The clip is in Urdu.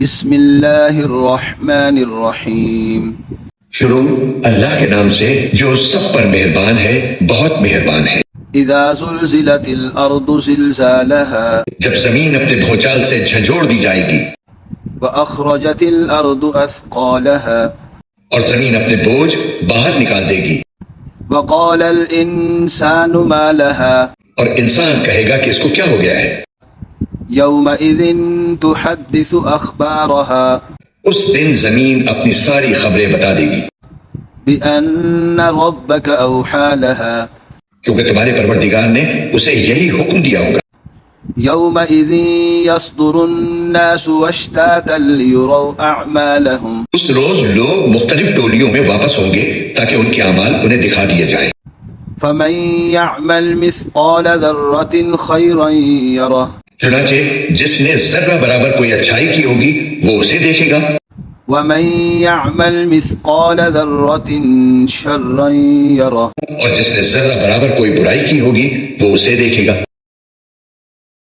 بسم اللہ الرحمن الرحیم۔ شروع اللہ کے نام سے جو سب پر مہربان ہے، بہت مہربان ہے۔ اذا زلزلت الارض زلزالها جب زمین اپنے بھونچال سے جھنجھوڑ دی جائے گی واخرجت الارض اثقالها اور زمین اپنے بوجھ باہر نکال دے گی، وقال الانسان ما لها اور انسان کہے گا کہ اس کو کیا ہو گیا ہے۔ يومئذ تحدث اخبارها اس دن زمین اپنی ساری خبریں بتا دے گی، بأن ربك اوحى لها کیونکہ تمہارے پروردگار نے اسے یہی حکم دیا ہوگا۔ يومئذ يصدر الناس اشتاتا ليروا اعمالهم اس روز لوگ مختلف ٹولیوں میں واپس ہوں گے تاکہ ان کے اعمال انہیں دکھا دیے جائیں۔ فمن يعمل مثقال ذرة خيرا يره چنانچہ جس نے ذرہ برابر کوئی اچھائی کی ہوگی وہ اسے دیکھے گا، ومن يعمل مثقال ذرة شرا يره اور جس نے ذرہ برابر کوئی برائی کی ہوگی وہ اسے دیکھے گا۔